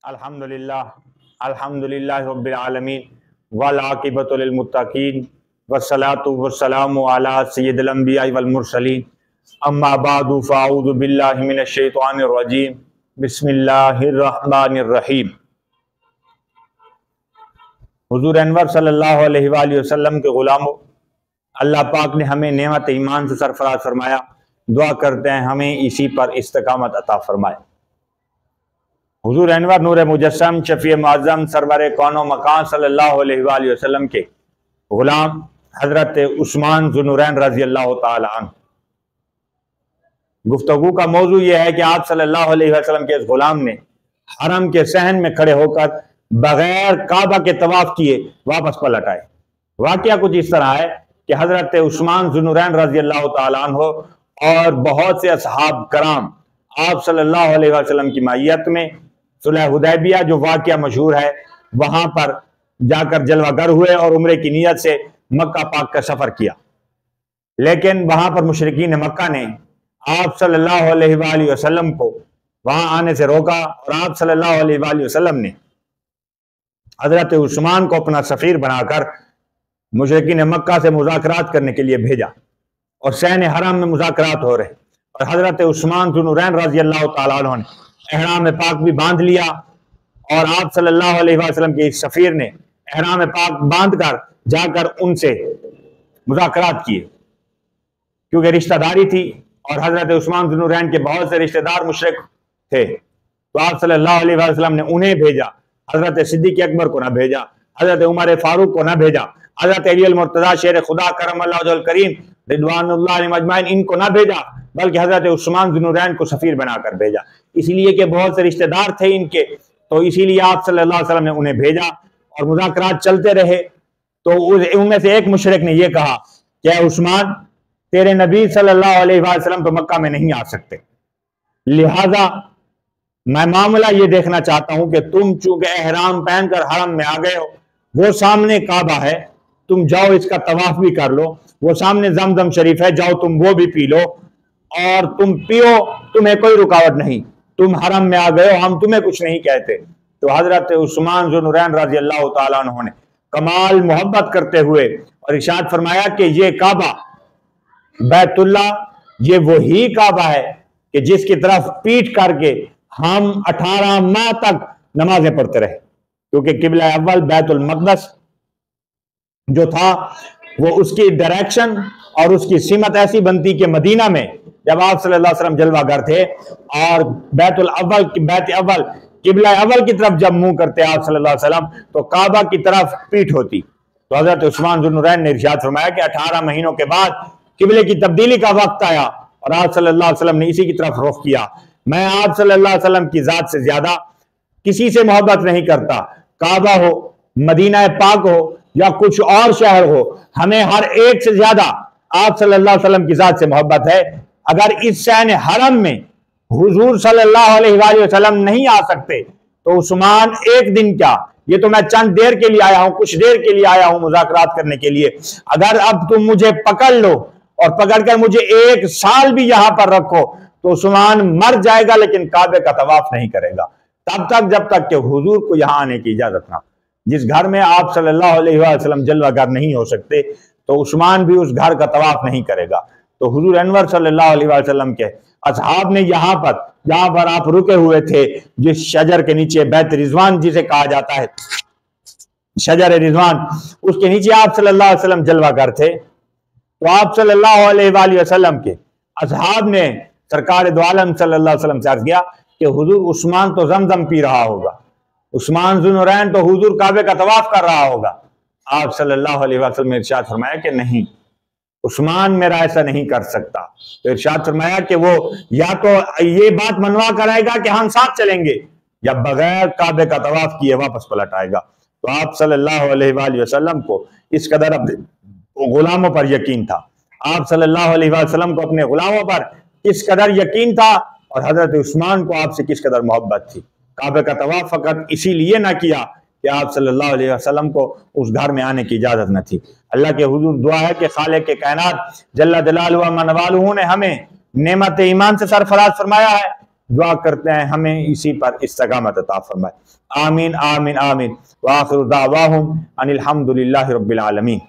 अल्हम्दुलिल्लाह अल्हम्दुलिल्लाहि रब्बिल आलमीन वल आक़िबतु लिल मुत्तक़ीन वस्सलातु वस्सलामु अला सय्यिदिल अंबिया वल मुरसलीन अम्मा बादु फ़अऊज़ु बिल्लाहि मिनश शैतानिर रजीम बिस्मिल्लाहिर रहमानिर रहीम। हुज़ूर अनवर सल्लल्लाहु अलैहि वसल्लम के ग़ुलामों, अल्लाह पाक ने हमें नेमत ईमान से सरफराज फरमाया। दुआ करते हैं हमें इसी पर इस्तिकामत अता फरमाए। हुज़ूर अनवर नूर मुजस्सम शफ़ी मुअज़्ज़म सरवर कौनो मकान सल्लल्लाहु अलैहि वसल्लम के ग़ुलाम हज़रत उस्मान ज़ुन्नूरैन रज़ी अल्लाह ताला अन्हु। गुफ्तगू का मौजू यह है कि आप सल्लल्लाहु अलैहि वसल्लम के इस ग़ुलाम ने हरम के सहन में खड़े होकर बगैर काबा के तवाफ किए वापस पलट आए। वाक़या कुछ इस तरह है कि हज़रत उस्मान ज़ुन्नूरैन रज़ी अल्लाह ताला अन्हु और बहुत से असहाब कराम आप सल्लल्लाहु अलैहि वसल्लम की मायत में सुलह हुदैबिया जो वाक़या मशहूर है वहां पर जाकर जलवागर हुए और उम्रे की नीयत से मक्का पाक का सफर किया। लेकिन वहां पर मुशरिकीन मक्का ने आप सल्लल्लाहु अलैहि वसल्लम को वहां आने से रोका और आप सल्लल्लाहु अलैहि वसल्लम ने हजरत उस्मान को अपना सफीर बनाकर मुशरिकीन मक्का से मुज़ाकरात करने के लिए भेजा और सहन हरम में मुज़ाकरात हो रहे और हजरत उस्मान ज़ुन्नूरैन रज़ी अल्लाह ताला अन्हु ने एहराम पाक भी बांध लिया और आप सल्लल्लाहु अलैहि वसल्लम के इस सफीर ने एहराम पाक बांध कर जाकर उनसे मुज़ाकरात किए, क्योंकि रिश्तेदारी थी और हजरत उस्मान ज़ुन्नूरैन के बहुत से रिश्तेदार मुशरिक थे। तो आप सल्लल्लाहु अलैहि वसल्लम ने उन्हें भेजा, हजरत सिद्दीक़ अकबर को ना भेजा, हजरत उमर फारूक को ना भेजा, हजरत अली अल मुर्तज़ा शेर खुदा करमल्लाहु वजहुल करीम रिदवानुल्लाह अलैहिम अजमाइन इनको ना भेजा, बल्कि हजरत उस्मान ज़ुन्नूरैन को सफीर बनाकर भेजा। इसलिए कि बहुत से रिश्तेदार थे इनके, तो इसीलिए आप सल्लल्लाहु अलैहि वसल्लम ने उन्हें भेजा और मुज़ाकरात चलते रहे। तो उनमें से एक मुशरिक ने यह कहा कि उस्मान, तेरे नबी सल्लल्लाहु अलैहि वसल्लम तो मक्का में नहीं आ सकते, लिहाजा मैं मामला ये देखना चाहता हूं कि तुम चूंकि एहराम पहनकर हरम में आ गए हो, वो सामने काबा है, तुम जाओ इसका तवाफ भी कर लो, वो सामने जमजम शरीफ है, जाओ तुम वो भी पी लो और तुम पियो, तुम्हें कोई रुकावट नहीं, तुम हरम में आ गए हो, हम तुम्हें कुछ नहीं कहते। तो हजरत उस्मान ज़ुन्नूरैन रज़ी अल्लाह ताला अन्हु ने कमाल मोहब्बत करते हुए और इरशाद फरमाया कि ये काबा बैतुल्ला, ये वही काबा है कि जिसकी तरफ पीठ करके हम 18 माह तक नमाजें पढ़ते रहे, क्योंकि किबला अव्वल बैतुल मक़दस जो था वो उसकी डायरेक्शन और उसकी सीमत ऐसी बनती कि मदीना में जब आप सल्लल्लाहु अलैहि वसल्लम जलवागर थे और बैत अव्वल किबला अव्वल की तरफ जब मुंह करते आप सल्लल्लाहु अलैहि वसल्लम तो काबा की तरफ पीठ होती। तो हजरत उस्मान ज़ुन्नूरैन ने इरशाद फरमाया कि 18 महीनों के बाद किबले की तब्दीली का वक्त आया और आप सल्लल्लाहु अलैहि वसल्लम ने इसी की तरफ रुख किया। मैं आप सल्लल्लाहु अलैहि वसल्लम की जात से ज्यादा किसी से मोहब्बत नहीं करता, काबा हो, मदीना पाक हो या कुछ और शहर हो, हमें हर एक से ज्यादा आप सल्लल्लाहु अलैहि वसल्लम की जात से मोहब्बत है। अगर इस सहन हरम में हुजूर सल्लल्लाहु अलैहि वसल्लम नहीं आ सकते तो उस्मान एक दिन क्या, ये तो मैं चंद देर के लिए आया हूं, कुछ देर के लिए आया हूं मुज़ाकरात करने के लिए, अगर अब तुम मुझे पकड़ लो और पकड़कर मुझे 1 साल भी यहां पर रखो तो उस्मान मर जाएगा लेकिन काबे का तवाफ नहीं करेगा तब तक जब तक कि हुजूर को यहां आने की इजाजत ना। जिस घर में आप सल्लल्लाहु अलैहि वसल्लम जलवागर नहीं हो सकते तो उस्मान भी उस घर का तवाफ नहीं करेगा। तो हुजूर अनवर सल्लल्लाहु अलैहि वसल्लम के असहाब ने जहां पर आप रुके हुए थे, जिस शजर के नीचे बैत रिजवान जिसे कहा जाता है, शजर रिजवान, उसके नीचे आप सल्लल्लाहु अलैहि वसल्लम जलवागर थे। तो आप सल्लल्लाहु अलैहि वसल्लम के असहाब ने सरकार दो आलम सल्लल्लाहु अलैहि वसल्लम से अर्ज किया कि हुजूर उस्मान तो जमजम पी रहा होगा, उस्मान ज़ुन्नूरैन तो हुजूर काबे का तवाफ कर रहा होगा। आप सल्लल्लाहु अलैहि वसल्लम ने इरशाद फरमाया कि नहीं, उस्मान मेरा ऐसा नहीं कर सकता। तो इरशाद फरमाया कि वो या तो ये बात मनवा कराएगा कि हम साथ चलेंगे या बगैर काबे का तवाफ किए वापस पलट आएगा। तो आप सल्लल्लाहु अलैहि वसल्लम को इस कदर अपने गुलामों पर यकीन था, आप सल्लल्लाहु अलैहि वसल्लम को अपने गुलामों पर किस कदर यकीन था और हजरत उस्मान को आपसे किस कदर मोहब्बत थी। काबे का तवाफ फकत इसीलिए ना किया कि आप सल्लल्लाहु अलैहि वसल्लम को उस घर में आने की इजाजत न थी। अल्लाह के हुजूर दुआ है कि खालिक के कायनात जल्ला जलालुहु व मनवालुहु ने हमें नेमत ईमान से सरफराज फरमाया है दुआ करते हैं हमें इसी पर इस्तकामत अता फरमाए। आमीन आमीन आमीन। व आखिरु दावाहुम अनिल हम्दुलिल्लाहि रब्बिल आलमीन।